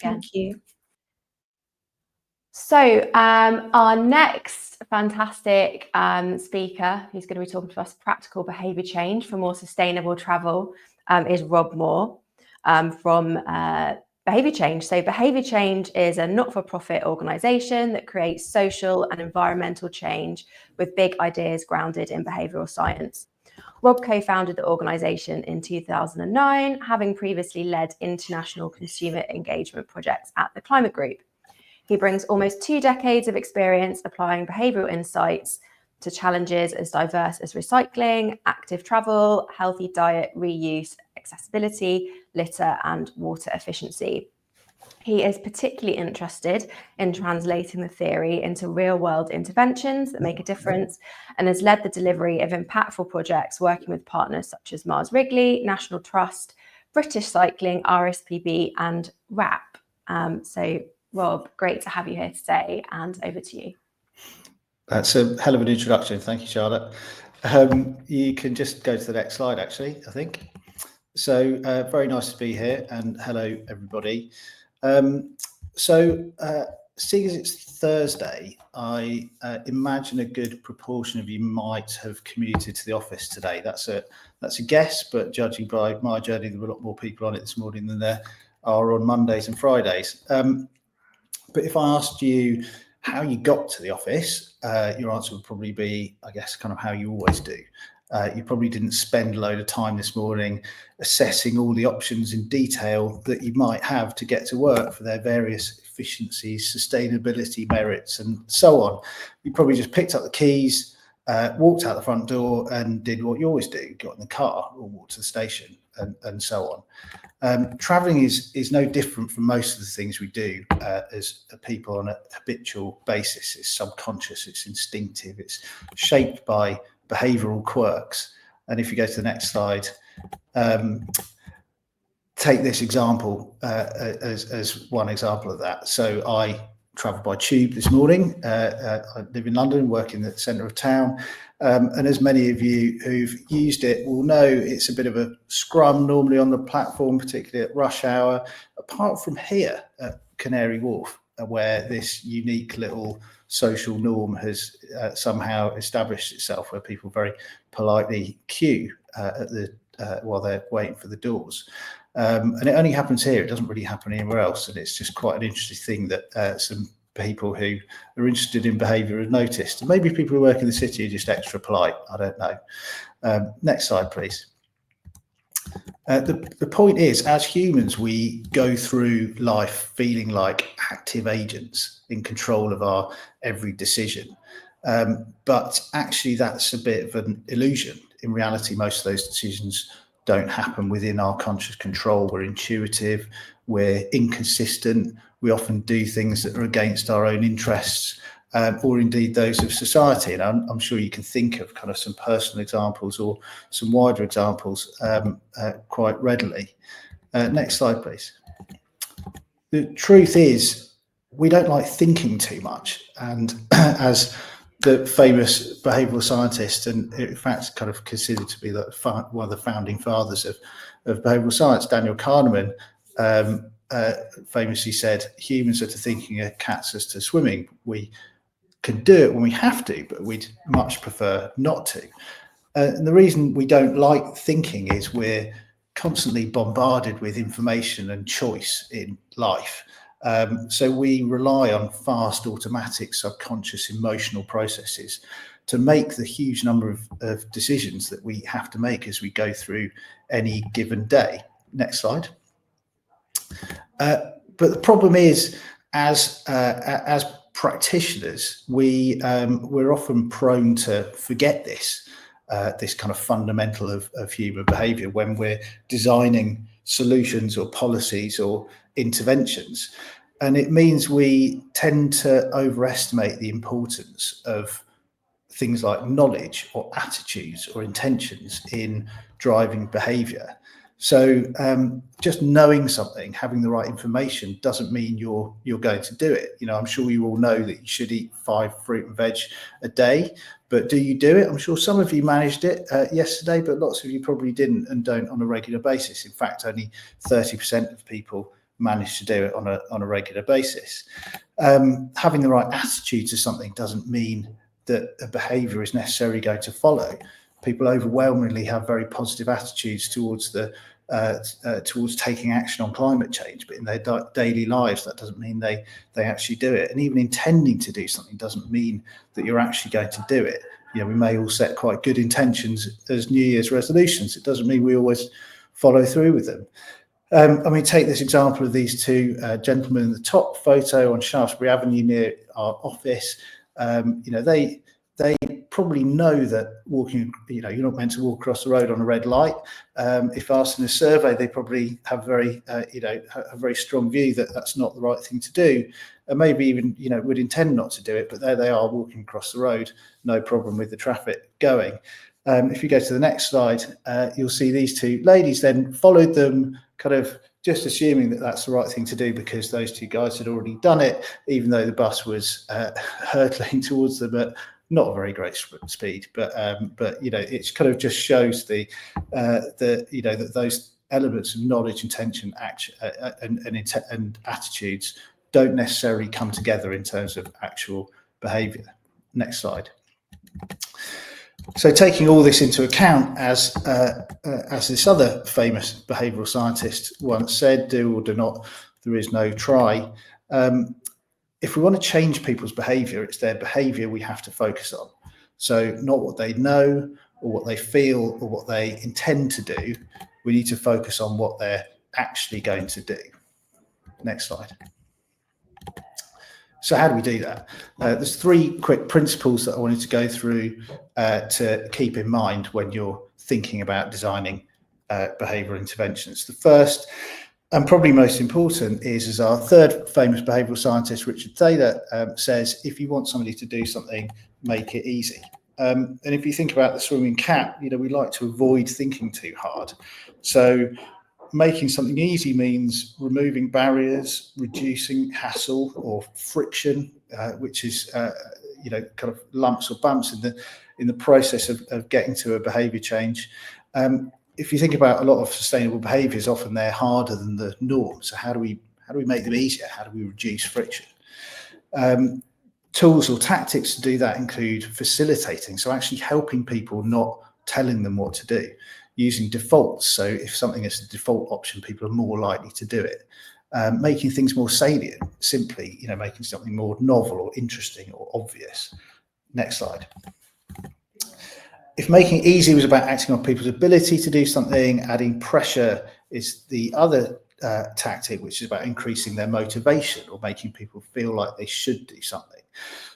again. Thank you. So our next fantastic speaker, who's going to be talking to us practical behaviour change for more sustainable travel, is Rob Moore from Behaviour Change. So Behaviour Change is a not-for-profit organisation that creates social and environmental change with big ideas grounded in behavioural science. Rob co-founded the organisation in 2009, having previously led international consumer engagement projects at the Climate Group. He brings almost 2 decades of experience applying behavioural insights to challenges as diverse as recycling, active travel, healthy diet, reuse, accessibility, litter, and water efficiency. He is particularly interested in translating the theory into real-world interventions that make a difference, and has led the delivery of impactful projects working with partners such as Mars Wrigley, National Trust, British Cycling, RSPB, and WRAP. So Rob, great to have you here today, and over to you. That's a hell of an introduction. Thank you, Charlotte. You can just go to the next slide, actually, I think. So very nice to be here, and hello, everybody. Seeing as it's Thursday, I imagine a good proportion of you might have commuted to the office today. That's a guess, but judging by my journey, there were a lot more people on it this morning than there are on Mondays and Fridays. But if I asked you how you got to the office, your answer would probably be, I guess, kind of how you always do. You probably didn't spend a load of time this morning assessing all the options in detail that you might have to get to work for their various efficiencies, sustainability merits, and so on. You probably just picked up the keys, walked out the front door, and did what you always do: got in the car or walked to the station, and so on. Traveling is no different from most of the things we do as people on a habitual basis. It's subconscious, it's instinctive, it's shaped by behavioural quirks. And if you go to the next slide, take this example as one example of that. So I travelled by tube this morning. I live in London, work in the centre of town. And as many of you who've used it will know, it's a bit of a scrum normally on the platform, particularly at rush hour, apart from here at Canary Wharf, where this unique little social norm has somehow established itself, where people very politely queue while they're waiting for the doors. And it only happens here. It doesn't really happen anywhere else. And it's just quite an interesting thing that some people who are interested in behaviour have noticed. And maybe people who work in the city are just extra polite. I don't know. Next slide, please. The point is, as humans, we go through life feeling like active agents in control of our every decision. But actually, that's a bit of an illusion. In reality, most of those decisions don't happen within our conscious control. We're intuitive, we're inconsistent, we often do things that are against our own interests, or indeed those of society. And I'm sure you can think of kind of some personal examples or some wider examples quite readily. Next slide, please. The truth is, we don't like thinking too much. And as the famous behavioural scientist, and in fact kind of considered to be one of the founding fathers of behavioural science, Daniel Kahneman, famously said, humans are to thinking as cats as to swimming. We can do it when we have to, but we'd much prefer not to. And the reason we don't like thinking is we're constantly bombarded with information and choice in life. So we rely on fast, automatic, subconscious, emotional processes to make the huge number of decisions that we have to make as we go through any given day. Next slide. But the problem is, as practitioners, we're often prone to forget this kind of fundamental of human behaviour when we're designing solutions or policies or interventions. And it means we tend to overestimate the importance of things like knowledge or attitudes or intentions in driving behaviour. So just knowing something, having the right information, doesn't mean you're going to do it. You know, I'm sure you all know that you should eat 5 fruit and veg a day, but do you do it? I'm sure some of you managed it yesterday, but lots of you probably didn't and don't on a regular basis. In fact, only 30% of people manage to do it on a regular basis. Having the right attitude to something doesn't mean that a behaviour is necessarily going to follow. People overwhelmingly have very positive attitudes towards towards taking action on climate change, but in their daily lives, that doesn't mean they actually do it. And even intending to do something doesn't mean that you're actually going to do it. You know, we may all set quite good intentions as New Year's resolutions. It doesn't mean we always follow through with them. I mean, take this example of these two gentlemen in the top photo on Shaftesbury Avenue near our office. You know, they probably know that walking, you know, you're not meant to walk across the road on a red light. If asked in a survey, they probably have a very strong view that that's not the right thing to do, and maybe even, you know, would intend not to do it. But there they are walking across the road, no problem with the traffic going. If you go to the next slide, you'll see these two ladies then followed them, kind of just assuming that that's the right thing to do because those two guys had already done it, even though the bus was hurtling towards them at not a very great speed. But you know, it kind of just shows you know, that those elements of knowledge, intention, action, and attitudes don't necessarily come together in terms of actual behaviour. Next slide. So taking all this into account, as this other famous behavioural scientist once said, do or do not, there is no try. If we want to change people's behaviour, it's their behaviour we have to focus on. So not what they know or what they feel or what they intend to do. We need to focus on what they're actually going to do. Next slide. So how do we do that? There's three quick principles that I wanted to go through to keep in mind when you're thinking about designing behavioural interventions. The first and probably most important is, as our third famous behavioural scientist, Richard Thaler, says, if you want somebody to do something, make it easy. And if you think about the swimming cat, you know, we like to avoid thinking too hard. So making something easy means removing barriers, reducing hassle or friction, which is you know, kind of lumps or bumps in the process of getting to a behaviour change. If you think about a lot of sustainable behaviours, often they're harder than the norm. So how do we make them easier? How do we reduce friction? Tools or tactics to do that include facilitating, so actually helping people, not telling them what to do. Using defaults, so if something is a default option, people are more likely to do it. Making things more salient, simply, you know, making something more novel or interesting or obvious. Next slide. If making it easy was about acting on people's ability to do something, adding pressure is the other tactic, which is about increasing their motivation or making people feel like they should do something.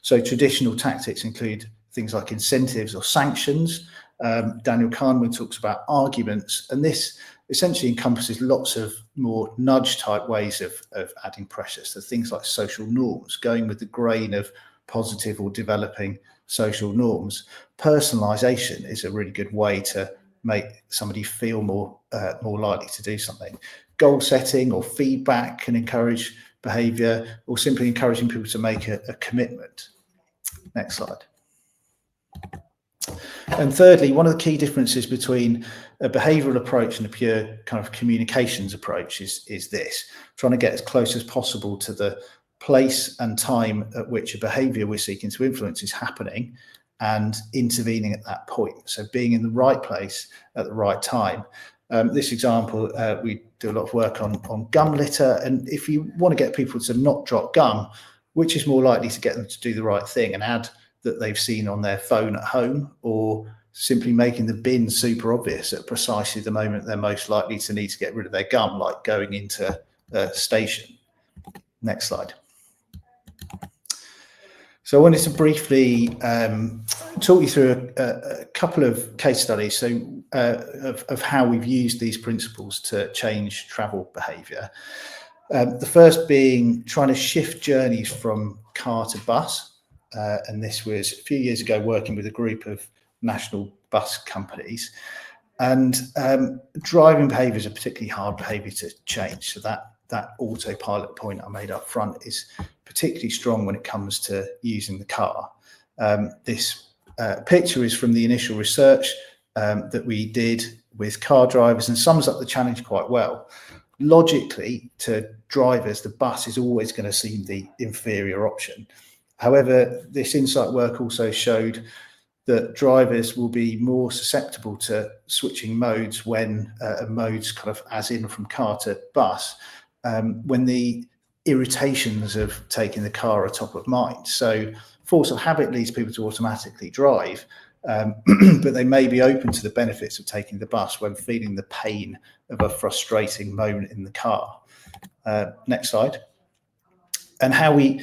So traditional tactics include things like incentives or sanctions. Daniel Kahneman talks about arguments, and this essentially encompasses lots of more nudge type ways of adding pressure. So things like social norms, going with the grain of positive or developing social norms. Personalization is a really good way to make somebody feel more likely to do something. Goal setting or feedback can encourage behavior, or simply encouraging people to make a commitment. Next slide. And thirdly, one of the key differences between a behavioural approach and a pure kind of communications approach is this: trying to get as close as possible to the place and time at which a behaviour we're seeking to influence is happening and intervening at that point. So being in the right place at the right time. This example, we do a lot of work on gum litter, and if you want to get people to not drop gum, which is more likely to get them to do the right thing, and add that they've seen on their phone at home, or simply making the bin super obvious at precisely the moment they're most likely to need to get rid of their gum, like going into a station. Next slide. So I wanted to briefly talk you through a couple of case studies of how we've used these principles to change travel behaviour. The first being trying to shift journeys from car to bus. And this was a few years ago, working with a group of national bus companies. And driving behaviour is a particularly hard behaviour to change. So that autopilot point I made up front is particularly strong when it comes to using the car. This picture is from the initial research that we did with car drivers and sums up the challenge quite well. logically, to drivers, the bus is always going to seem the inferior option. However, this insight work also showed that drivers will be more susceptible to switching modes when modes kind of as in from car to bus, when the irritations of taking the car are top of mind. So force of habit leads people to automatically drive, but they may be open to the benefits of taking the bus when feeling the pain of a frustrating moment in the car. Next slide. And how we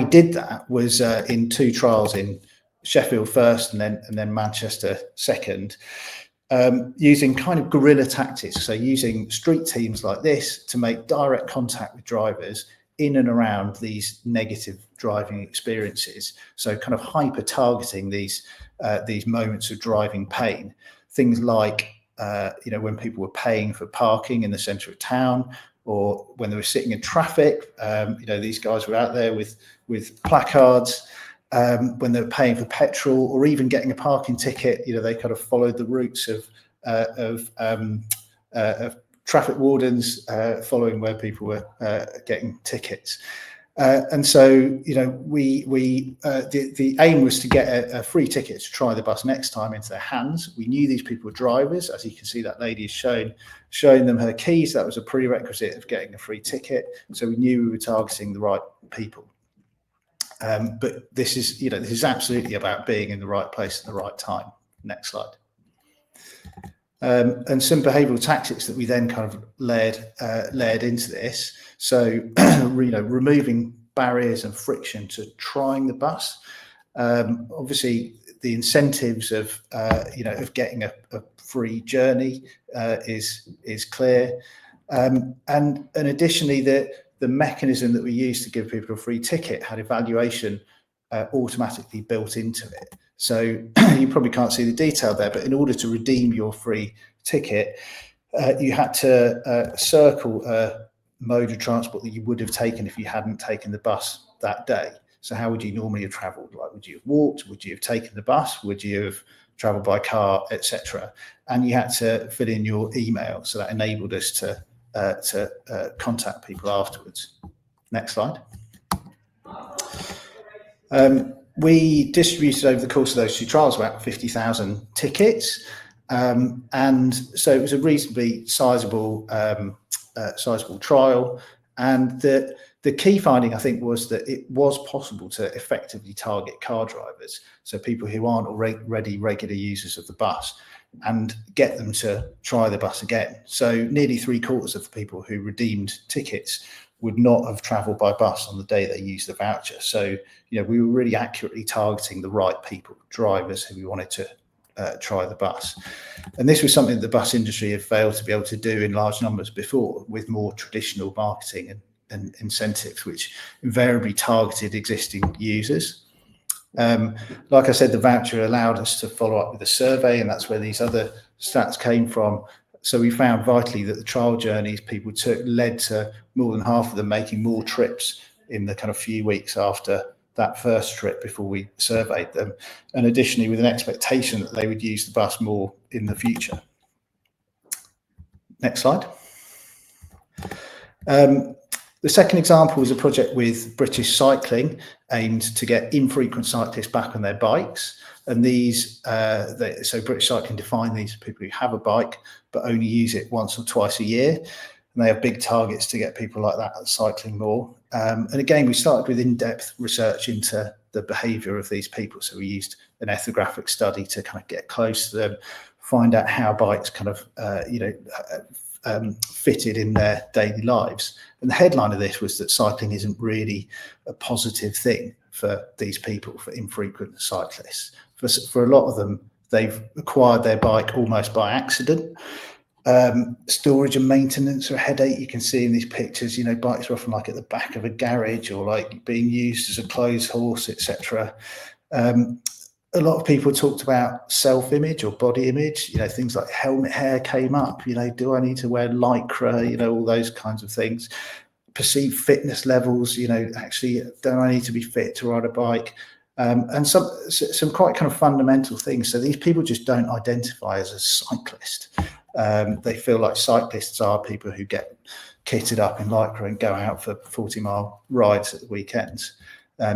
did that was in 2 trials, in Sheffield first and then Manchester second, using kind of guerrilla tactics. So using street teams like this to make direct contact with drivers in and around these negative driving experiences. So kind of hyper targeting these moments of driving pain. Things like when people were paying for parking in the centre of town, or when they were sitting in traffic. These guys were out there with placards. When they were paying for petrol, or even getting a parking ticket, they kind of followed the routes of traffic wardens following where people were getting tickets. And so, the aim was to get a free ticket to try the bus next time into their hands. We knew these people were drivers. As you can see, that lady is showing them her keys. That was a prerequisite of getting a free ticket. So we knew we were targeting the right people. But this is absolutely about being in the right place at the right time. Next slide. And some behavioural tactics that we then kind of layered into this. So, removing barriers and friction to trying the bus. Obviously, the incentives of getting a free journey is clear, and additionally, the mechanism that we used to give people a free ticket had evaluation automatically built into it. So you probably can't see the detail there, but in order to redeem your free ticket, you had to circle a mode of transport that you would have taken if you hadn't taken the bus that day. So how would you normally have travelled? Like, would you have walked? Would you have taken the bus? Would you have travelled by car, etc.? And you had to fill in your email. So that enabled us to contact people afterwards. Next slide. We distributed over the course of those 2 trials about 50,000 tickets, and so it was a reasonably sizable trial. And the key finding, I think, was that it was possible to effectively target car drivers, so people who aren't already regular users of the bus, and get them to try the bus again. So nearly 3/4 of the people who redeemed tickets would not have travelled by bus on the day they used the voucher. So, we were really accurately targeting the right people, drivers who we wanted to try the bus. And this was something that the bus industry had failed to be able to do in large numbers before, with more traditional marketing and incentives, which invariably targeted existing users. Like I said, the voucher allowed us to follow up with a survey, and that's where these other stats came from. So we found vitally that the trial journeys people took led to more than half of them making more trips in the kind of few weeks after that first trip before we surveyed them, and additionally with an expectation that they would use the bus more in the future. Next slide. The second example was a project with British Cycling aimed to get infrequent cyclists back on their bikes. And these, so British Cycling define these people who have a bike but only use it once or twice a year. And they have big targets to get people like that cycling more. And again, we started with in-depth research into the behaviour of these people. So we used an ethnographic study to kind of get close to them, find out how bikes kind of, fitted in their daily lives. And the headline of this was that cycling isn't really a positive thing for these people, for infrequent cyclists. For a lot of them, they've acquired their bike almost by accident. Storage and maintenance are a headache. You can see in these pictures, bikes are often like at the back of a garage or like being used as a clothes horse, etc. A lot of people talked about self-image or body image, things like helmet hair came up, do I need to wear Lycra, all those kinds of things. Perceived fitness levels, actually, don't I need to be fit to ride a bike? And some quite kind of fundamental things. So these people just don't identify as a cyclist. They feel like cyclists are people who get kitted up in lycra and go out for 40-mile rides at the weekends.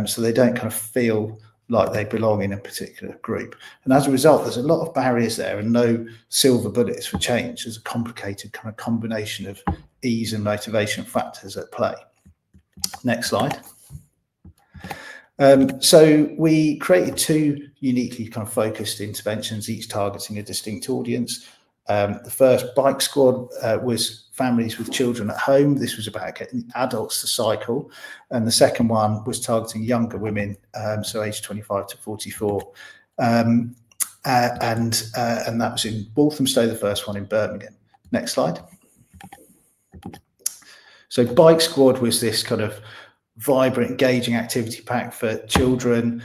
So they don't kind of feel like they belong in a particular group. And as a result, there's a lot of barriers there and no silver bullets for change. There's a complicated kind of combination of ease and motivation factors at play. Next slide. So we created 2 uniquely kind of focused interventions, each targeting a distinct audience. The first, Bike Squad, was families with children at home. This was about getting adults to cycle. And the second one was targeting younger women, so aged 25 to 44. And that was in Walthamstow, the first one in Birmingham. Next slide. So Bike Squad was this kind of vibrant, engaging activity pack for children.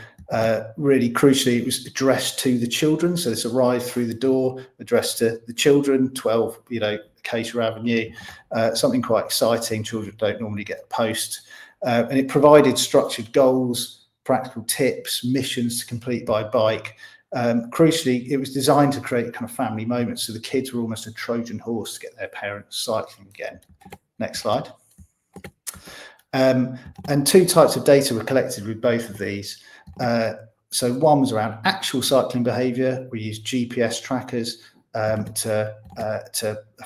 Really crucially, it was addressed to the children. So this arrived through the door, addressed to the children, 12, Acacia Avenue, something quite exciting. Children don't normally get a post. And it provided structured goals, practical tips, missions to complete by bike. Crucially, it was designed to create kind of family moments. So the kids were almost a Trojan horse to get their parents cycling again. Next slide. And 2 types of data were collected with both of these. So one was around actual cycling behaviour. We used GPS trackers to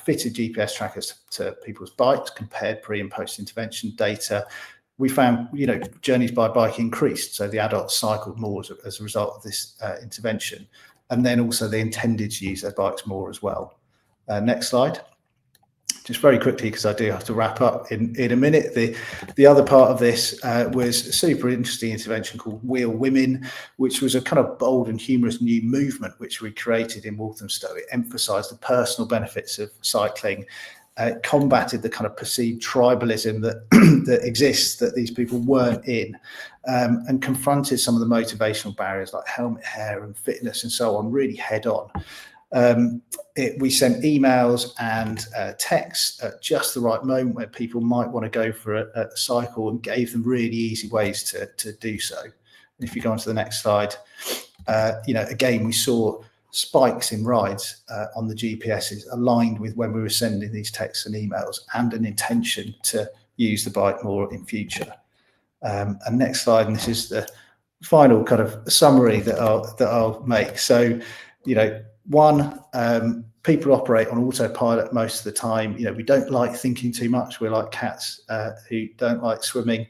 fitted GPS trackers to people's bikes, compared pre and post intervention data. We found, journeys by bike increased. So the adults cycled more as a result of this intervention. And then also they intended to use their bikes more as well. Next slide. Just very quickly, because I do have to wrap up in a minute. The other part of this was a super interesting intervention called Wheel Women, which was a kind of bold and humorous new movement which we created in Walthamstow. It emphasised the personal benefits of cycling. It combated the kind of perceived tribalism that that exists, that these people weren't in, and confronted some of the motivational barriers like helmet hair and fitness and so on really head on. We sent emails and texts at just the right moment where people might want to go for a cycle, and gave them really easy ways to do so. And if you go on to the next slide, again, we saw spikes in rides on the GPSs aligned with when we were sending these texts and emails, and an intention to use the bike more in future. And next slide, and this is the final kind of summary that I'll make. So, one, people operate on autopilot most of the time. We don't like thinking too much. We're like cats who don't like swimming.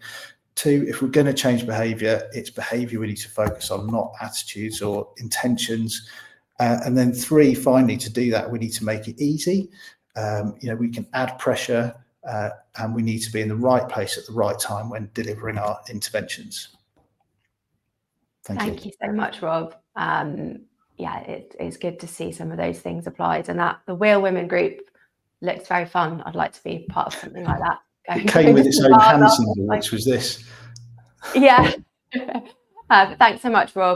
2, if we're going to change behaviour, it's behaviour we need to focus on, not attitudes or intentions. And then 3, finally, to do that, we need to make it easy. We can add pressure, and we need to be in the right place at the right time when delivering our interventions. Thank you so much, Rob. Yeah, it's good to see some of those things applied, and that the Wheel Women group looks very fun. I'd like to be part of something like that. It came with its own hand symbol, which was this. Yeah. Thanks so much, Rob.